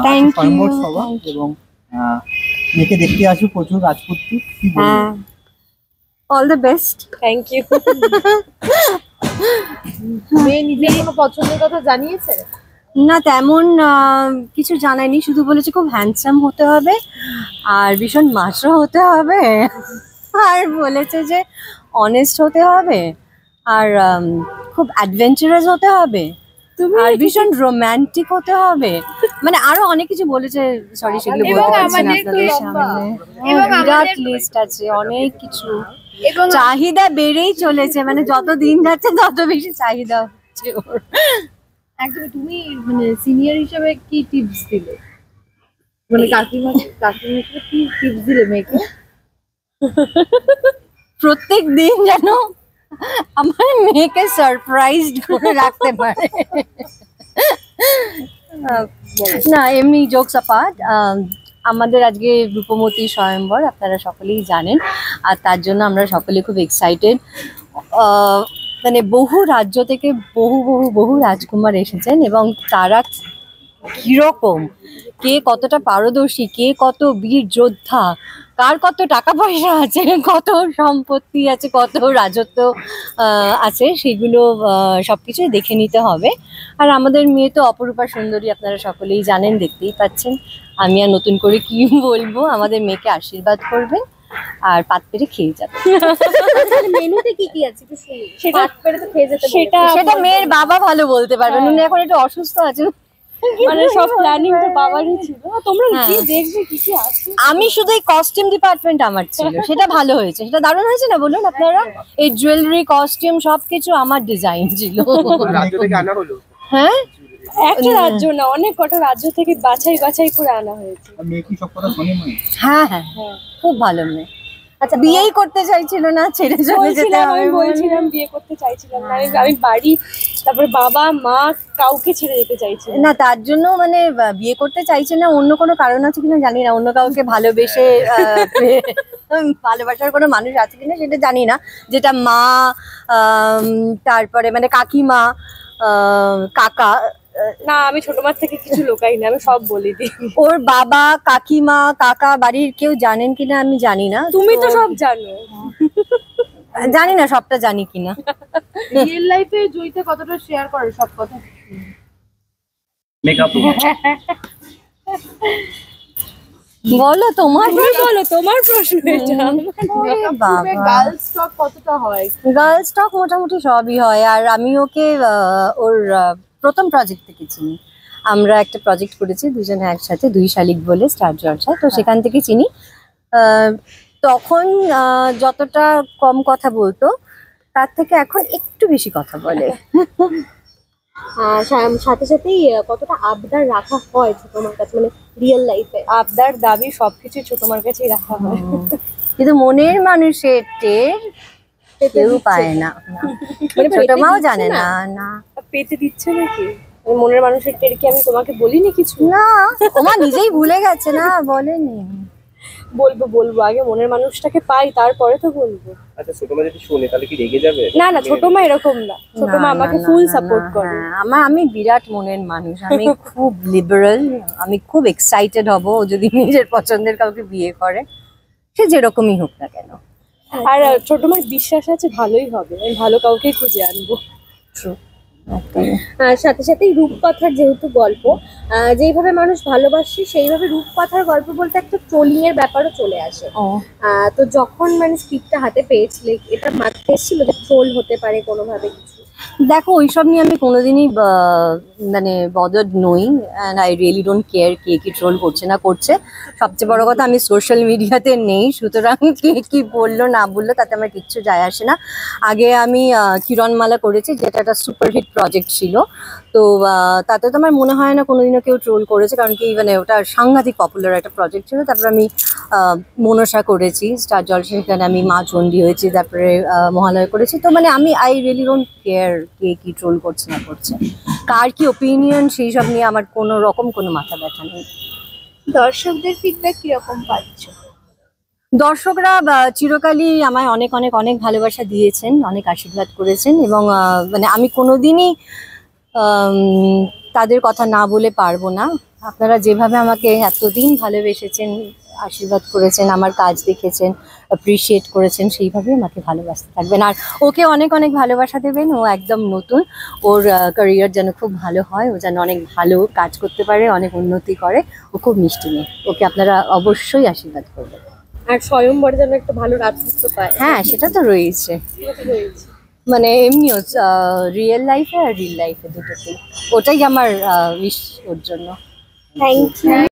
Thank you স্বয়ম্বর সভা এবং মেয়েকে দেখতে আসবে প্রচুর রাজপুত্র। হ্যাঁ, all the best. Thank you. মেয়ে নিজের কোনো পছন্দের কথা জানিয়েছে? না, তেমন কিছু জানায়নি, শুধু বলেছে খুব হ্যান্ডসাম হতে হবে আর ভীষণ মাস্টার হতে হবে, আর বলেছে যে অনেস্ট হতে হবে আর খুব অ্যাডভেঞ্চারাস হতে হবে আর ভীষণ রোমান্টিক হতে হবে, মানে আরো অনেক কিছু বলেছে। সরি, সেগুলো বলতে পারছি না আপনাদের সামনে। বিরাট লিস্ট আছে, অনেক কিছু, চাহিদা বেড়েই চলেছে, মানে যত দিন যাচ্ছে তত বেশি চাহিদা হচ্ছে ওর। একদম। তুমি মানে সিনিয়র হিসেবে কি টিপস দিলে, মানে কাকিমা হিসেবে কি টিপস দিলে মেয়েকে? প্রত্যেক দিন যেন আমার মেয়েকে সারপ্রাইজড করে রাখতে পারে। না, এমনি জোকস অ্যাপার্ট, আমাদের আজকে রূপমতী স্বয়ম্বর, আপনারা সকলেই জানেন, আর তার জন্য আমরা সকলে খুব এক্সাইটেড। মানে বহু রাজ্য থেকে বহু রাজকুমার এসেছেন এবং তারা কিরকম, কে কতটা পারদর্শী, কে কত বীর যোদ্ধা, কার কত টাকা পয়সা আছে, কত সম্পত্তি আছে, কত রাজত্ব আছে, সেগুলো সবকিছুই দেখে নিতে হবে। আর আমাদের মেয়ে তো অপরূপা সুন্দরী, আপনারা সকলেই জানেন, দেখতেই পাচ্ছেন। আমি আর নতুন করে কি বলবো, আমাদের মেয়েকে আশীর্বাদ করবেন আর পাত পেরে খেয়ে যাবে। মেনুতে কি কি আছে একটু শুনি। সেটা পেরে তো খেয়ে যেতে, সেটা মেয়ের বাবা ভালো বলতে পারবেন, উনি এখন একটু অসুস্থ আছেন, মানে সব প্ল্যানিং তো বাবারই ছিল। তোমরা কি দেখবে কি কি আছে? আমি শুধু এই কস্টিউম ডিপার্টমেন্ট আমার ছিল, সেটা ভালো হয়েছে, সেটা দারুণ হয়েছে না বলুন আপনারা? এই জুয়েলারি, কস্টিউম সবকিছু আমার ডিজাইন ছিল। রাজ্য থেকে আনা হলো। হ্যাঁ, একটা রাজ্য না, অনেক কটা রাজ্য থেকে বাছাই করে আনা হয়েছে। মেয়ে কি সব কথা শোনে? হ্যাঁ, খুব ভালো মেয়ে। আচ্ছা, বিয়েই করতে চাইছিল না, ছেড়ে চলে যেতে হবে। আমি বলছিলাম বিয়ে করতে চাইছিলাম না, আমি বাড়ি, তারপরে বাবা মা কাউকে ছেড়ে যেতে চাইছি না, তার জন্য মানে বিয়ে করতে চাইছে না, অন্য কোনো কারণ আছে কিনা জানি না, অন্য কাউকে ভালোবেসে ভালোবাসার কোনো মানুষ আছে কিনা সেটা জানি না, যেটা মা, তারপরে মানে কাকিমা, কাকা। না, আমি ছোট মার থেকে কিছু লোকাই না, আমি সব বলে দিই। ওর বাবা, কাকিমা, কাকা বাড়ির কেউ জানেন কিনা আমি জানি না। তুমি তো সব জানো। জানি না সবটা জানি কিনা। রিয়েল লাইফে জয়িতা কতটা শেয়ার করে সব কথা? মেকআপ বলো, তোমার প্রশ্ন এটা। গার্লস টক কতটা হয়? গার্লস টক মোটামুটি সবই হয়। আর আমি ওকে ওর প্রথম প্রজেক্ট থেকে চিনি। আমরা একটা প্রজেক্ট করেছি দুজনে একসাথে, 2 শালিক বলে, স্টার জলসায়, তো সেখান থেকে চিনি। তখন যতটা কম কথা বলতো, তার থেকে এখন একটু বেশি কথা বলে। সাথে সাথেই কতটা আবদার রাখা হয় ছোট মার কাছে, মানে রিয়েল লাইফে আবদার দাবি সবকিছু ছোট মার কাছেই রাখা হয়, কিন্তু মনের মানুষের টের কেউ পায় না, ছোট মাও জানে না। না, পেতে দিচ্ছে নাকি মনের মানুষের টের? কি আমি তোমাকে বলিনি কিছু? না, ওমা নিজেই ভুলে গেছে, না বলেনি। বলবো আগে মনের মানুষটাকে পাই, তারপরে তো বলবো। আচ্ছা, ছোট মা যদি শুনে তাহলে কি রেগে যাবে? না, ছোট মা এরকম না, ছোট মা আমাকে ফুল সাপোর্ট করে। আমি বিরাট মনের মানুষ, আমি খুব লিবারাল, আমি খুব এক্সাইটেড হব ও যদি নিজের পছন্দের কাউকে বিয়ে করে, সে যেরকমই হোক না কেন। আর ছোট মার বিশ্বাস আছে ভালোই হবে, আমি ভালো কাউকে খুঁজে আনবো। সাথে সাথেই রূপকথার যেহেতু গল্প, যেইভাবে মানুষ ভালোবাসে সেইভাবে রূপকথার গল্প বলতে একটা ট্রোলিং এর ব্যাপারও চলে আসে। তো যখন মানে স্ক্রিপ্টটা হাতে পেয়েছিলে, এটা মাথায় এসেছিল যে ট্রোল হতে পারে কোনোভাবে কিছু? দেখো, ওইসব নিয়ে আমি কোনোদিনই মানে বদার্ড নই, and I really don't care কে কি ট্রোল করছে না করছে। সবচেয়ে বড় কথা, আমি সোশ্যাল মিডিয়াতে নেই, সুতরাং কে কি বললো না বললো তাতে আমার কিচ্ছু যায় আসে না। আগে আমি কিরণমালা করেছি, যেটা একটা সুপারহিট প্রজেক্ট ছিল, তো তাতে তো আমার মনে হয় না কোনোদিনও কেউ ট্রোল করেছে, কারণ কি মানে ওটা সাংঘাতিক পপুলার একটা প্রজেক্ট ছিল। তারপর আমি মনসা করেছি, স্টার জলসা, সেখানে আমি মা চণ্ডী হয়েছি, তারপরে মহালয়া করেছি। তো মানে আমি রিয়েলি ডোন্ট কেয়ার কে কি ট্রোল করছে না করছে, কার কি ওপিনিয়ন, সেই সব নিয়ে আমার কোনো রকম কোনো মাথা ব্যথা নেই। দর্শকদের ফিডব্যাক কিরকম পাচ্ছ? দর্শকরা চিরকালই আমায় অনেক অনেক অনেক ভালোবাসা দিয়েছেন, অনেক আশীর্বাদ করেছেন, এবং মানে আমি কোনোদিনই তাদের কথা না বলে পারবো না। আপনারা যেভাবে আমাকে এতদিন ভালোবেসেছেন, আশীর্বাদ করেছেন, আমার কাজ দেখেছেন, অ্যাপ্রিসিয়েট করেছেন, সেইভাবেই আমাকে ভালোবাসতে থাকবেন। আর ওকে অনেক অনেক ভালোবাসা দেবেন। ও একদম নতুন, ওর ক্যারিয়ার যেন খুব ভালো হয়, ও যেন অনেক ভালো কাজ করতে পারে, অনেক উন্নতি করে। ও খুব মিষ্টি মেয়ে, ওকে আপনারা অবশ্যই আশীর্বাদ করবেন। আর স্বয়ংবরে যেন একটা ভালো রাজত্ব পায়। হ্যাঁ, সেটা তো রয়েছে, সেটা তো রয়েছে। মানে এমনিও রিয়েল লাইফে আর রিল লাইফে দুটোতেই। ওটাই আমার উইশ ওর জন্য। Thank you.